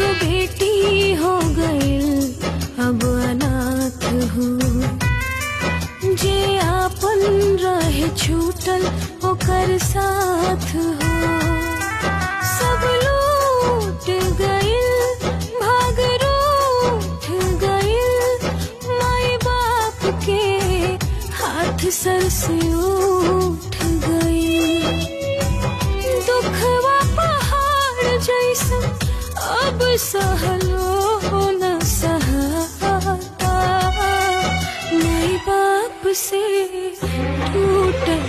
बेटी हो गई अब अनाथ हो। जे आपन रहे छूटल ओकर साथ हो। सब लूट गइल भाग रूठ गइल माई बाप के हाथ सर से उठ गइल। दुखवा पहाड़ जैसा अब सहलो न सहाता। माई बाप से टूटल